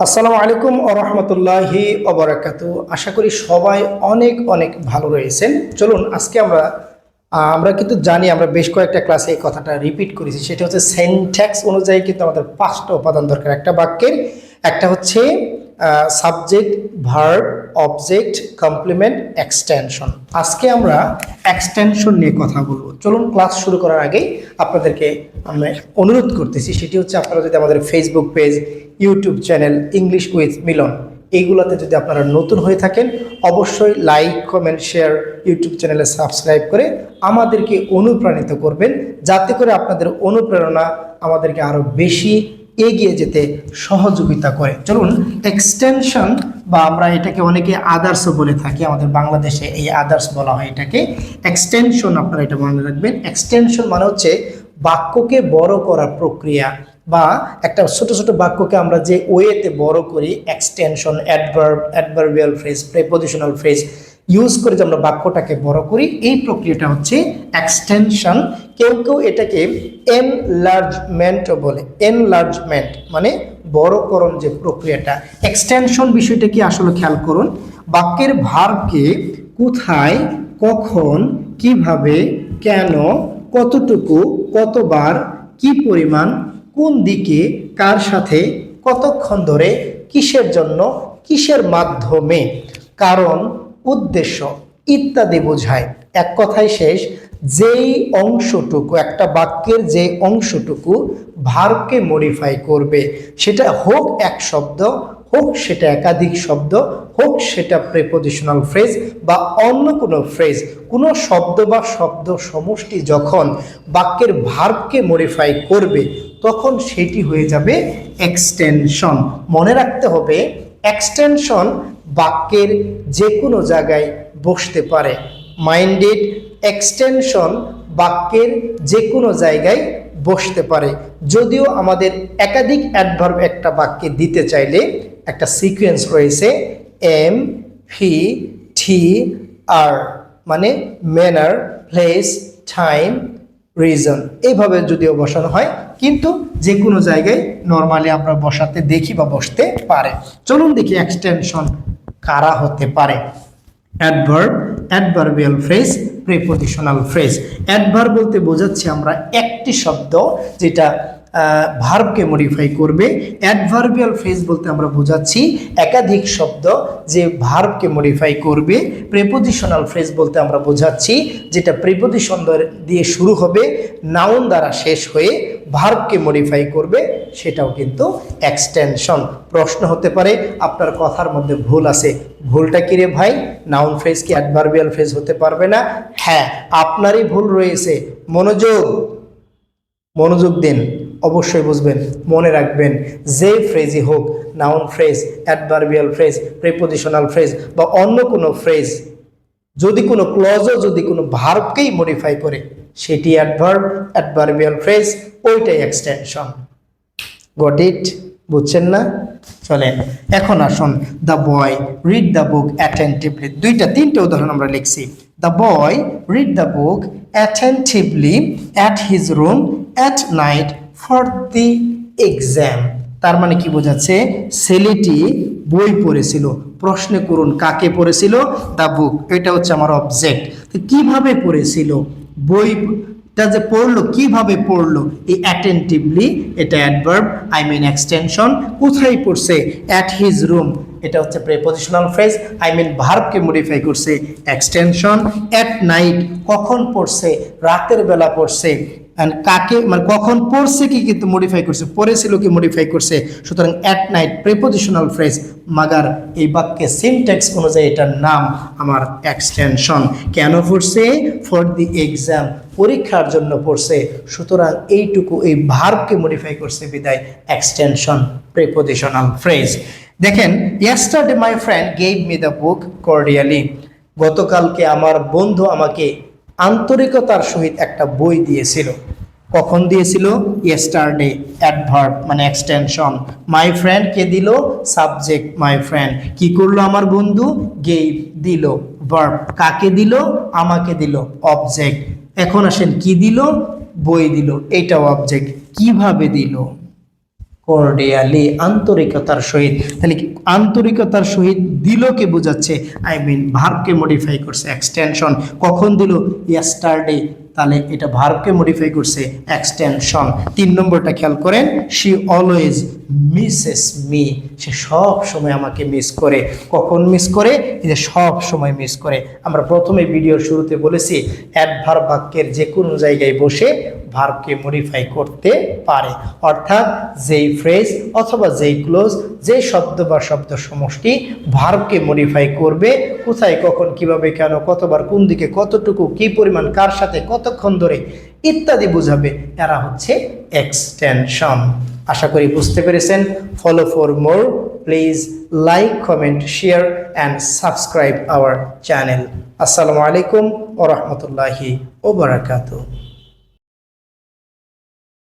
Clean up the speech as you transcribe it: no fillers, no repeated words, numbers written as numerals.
আসসালামু আলাইকুম ওয়া রাহমাতুল্লাহি ওয়া বারাকাতুহু। আশা করি সবাই অনেক অনেক ভালো রয়েছেন। চলুন আজকে আমরা কিন্তু জানি, আমরা বেশ কয়েকটা ক্লাসে এই কথাটা রিপিট করেছি, সেটা হচ্ছে সিনট্যাক্স অনুযায়ী কিন্তু আমাদের পাঁচটা উপাদান দরকার একটা বাক্যের। একটা হচ্ছে subject, verb, object, complement, extension. আজকে আমরা এক্সটেনশন নিয়ে কথা বলবো। চলুন ক্লাস শুরু করার আগে আপনাদেরকে আমি অনুরোধ করতেছি, সেটি হচ্ছে আপনারা যদি আমাদের Facebook page, YouTube channel English with Milan এইগুলোতে যদি আপনারা নতুন হয়ে থাকেন, অবশ্যই লাইক, কমেন্ট, শেয়ার, ইউটিউব চ্যানেলে সাবস্ক্রাইব করে আমাদেরকে অনুপ্রাণিত করবেন, যাতে করে আপনাদের অনুপ্রেরণা আমাদেরকে আরও বেশি এগিয়ে যেতে সহযোগিতা করে। চলুন এক্সটেনশন, বা আমরা এটাকে অনেকে আদার্সও বলে থাকি, আমাদের বাংলাদেশে এই আদার্স বলা হয় এটাকে। এক্সটেনশন আপনারা এটা মনে রাখবেন। এক্সটেনশন মানে হচ্ছে বাক্যকে বড় করার প্রক্রিয়া, বা একটা ছোট ছোট বাক্যকে আমরা যে ওয়েতে বড় করি, extension, adverb, adverbial phrase, prepositional phrase use করে যে আমরা বাক্যটাকে বড় করি, এই প্রক্রিয়াটা হচ্ছে এক্সটেনশন। কেউ কেউ এটাকে এনলার্জমেন্টও বলে। এনলার্জমেন্ট মানে বড়করণ যে প্রক্রিয়াটা। এক্সটেনশন বিষয়টা কি আসলে খেয়াল করুন। বাক্যের ভার্বকে কোথায়, কখন, কিভাবে, কেন, কতটুকু, কতবার, কি পরিমাণ, কোন দিকে, কার সাথে, কতক্ষণ ধরে, কিসের জন্য, কিসের মাধ্যমে, কারণ, উদ্দেশ্য ইত্যাদি বোঝায়। এক কথায় শেষ, যেই অংশটুকু একটা বাক্যের, যে অংশটুকু ভার্বকে মডিফাই করবে, সেটা হোক এক শব্দ, হোক সেটা একাধিক শব্দ, হোক সেটা প্রিপোজিশনাল ফ্রেজ বা অন্য কোনো ফ্রেজ, কোনো শব্দ বা শব্দ সমষ্টি যখন বাক্যের ভার্বকে মডিফাই করবে, তখন সেটি হয়ে যাবে এক্সটেনশন। মনে রাখতে হবে, এক্সটেনশন বাক্যের যে কোনো জায়গায় বসতে পারে। মাইন্ডেড, এক্সটেনশন বাক্যের যে কোনো জায়গায় বসতে পারে। যদিও আমাদের একাধিক অ্যাডভার্ব একটা বাক্যে দিতে চাইলে একটা সিকোয়েন্স রয়েছে, এম, ভি, টি, আর, মানে ম্যানার, প্লেস, টাইম, রিজন, এইভাবে যদিও বসানো হয়, কিন্তু যে কোনো জায়গায় নর্মালি আমরা বসাতে দেখি বা বসতে পারে। চলুন দেখি এক্সটেনশন কারা হতে পারে। Adverb, adverbial phrase, prepositional phrase. Adverb বলতে বোঝাচ্ছি আমরা একটি শব্দ যেটা ভার্বকে মডিফাই করবে। অ্যাডভার্বিয়াল ফ্রেজ বলতে আমরা বোঝাচ্ছি একাধিক শব্দ যে ভার্বকে মডিফাই করবে। প্রিপোজিশনাল ফ্রেজ বলতে আমরা বোঝাচ্ছি যেটা প্রিপোজিশন দিয়ে শুরু হবে, নাউন দ্বারা শেষ হয়ে ভার্বকে মডিফাই করবে, সেটাও কিন্তু এক্সটেনশন। প্রশ্ন হতে পারে আপনার কথার মধ্যে ভুল আছে, ভুলটা কি রে ভাই? নাউন ফ্রেজ কি অ্যাডভার্বিয়াল ফ্রেজ হতে পারবে না? হ্যাঁ, আপনারই ভুল রয়েছে। মনোযোগ দিন, অবশ্যই বুঝবেন, মনে রাখবেন, যে ফ্রেজই হোক, noun phrase, adverbial phrase, prepositional phrase বা অন্য কোনো ফ্রেজ, যদি কোনো ক্লজও যদি কোনো ভার্বকেই মডিফাই করে, সেটি অ্যাডভার্ব, অ্যাডভার্বিয়াল ফ্রেজ, ওইটাই এক্সটেনশন। Got it? বুঝছেন না? চলেন এখন আসুন, the boy read the book attentively. তিনটে উদাহরণ আমরা লিখছি। The boy read the book attentively at his room at night for the exam. তার মানে কি বোঝাচ্ছে? ছেলেটি বই পড়েছিল। প্রশ্ন করুন কাকে পড়েছিল? দ্য বুক, এটা হচ্ছে আমার অবজেক্ট। তো কিভাবে পড়েছিল? বইটা যে পড়লো, কিভাবে পড়লো? এই অ্যাটেন্টিভলি, এটা অ্যাডভার্ব, আই মিন এক্সটেনশন। কোথায় পড়ছে? অ্যাট হিজ রুম, এটা হচ্ছে প্রিপোজিশনাল ফ্রেজ, আই মিন ভার্বকে মডিফাই করছে, এক্সটেনশন। অ্যাট নাইট, কখন পড়ছে? রাতের বেলা পড়ছে। কাকে, মানে কখন পড়ছে কি কিন্তু মডিফাই করছে, পড়েছিল কি মডিফাই করছে। সুতরাং অ্যাট নাইট প্রিপোজিশনাল ফ্রেজ, মাগার এই বাক্যে সিনট্যাক্স অনুযায়ী এটার নাম আমার এক্সটেনশন। কেন পড়ছে? ফর দি এক্সাম, পরীক্ষার জন্য পড়ছে। সুতরাং এইটুকু, এই ভার্বকে মডিফাই করছে বিদায় এক্সটেনশন, প্রিপোজিশনাল ফ্রেজ। দেখেন, yesterday my friend gave me the book cordially. গতকালকে আমার বন্ধু আমাকে আন্তরিকতার সহিত একটা বই দিয়েছিল। কখন দিয়েছিল? yesterday, অ্যাডভার্ব মানে এক্সটেনশন। মাই ফ্রেন্ড কে দিল? Subject my friend. কি করলো আমার বন্ধু? গেভ, দিল, ভার্ব। কাকে দিল? আমাকে দিল, অবজেক্ট। এখন আসেন, কি দিল? বই দিল, এটাও অবজেক্ট। কিভাবে দিল? কর্ডিয়ালি, আন্তরিকতার সহিত। তাহলে কি আন্তরিকতার সহিত দিল কে বোঝাচ্ছে, আই মিন ভার্বকে মডিফাই করছে এক্সটেনশন। কখন দিল? ইয়েস্টারডে, তাহলে এটা ভার্বকে মডিফাই করছে এক্সটেনশন। 3 নম্বরটা খেয়াল করেন, শি অলওয়েজ মিসেস মি, সে সব সময় আমাকে মিস করে। কখন মিস করে? এই যে সব সময় মিস করে। আমরা প্রথমে ভিডিওর শুরুতে বলেছি অ্যাডভার্ব বাক্যের যে কোনো জায়গায় বসে ভার্বকে মডিফাই করতে পারে, অর্থাৎ যেই ফ্রেজ অথবা যেই ক্লোজ, যে শব্দ বা শব্দ সমষ্টি ভার্বকে মডিফাই করবে, কোথায়, কখন, কিভাবে, কেন, কতবার, কোন দিকে, কতটুকু, কি পরিমাণ, কার সাথে, কতক্ষণ ধরে ইত্যাদি বোঝাবে, এরা হচ্ছে এক্সটেনশন। আশা করি বুঝতে পেরেছেন। Follow for more, please like, comment, share and subscribe our channel. আসসালামু আলাইকুম ওয়া রাহমাতুল্লাহি ওয়া বারাকাতুহু।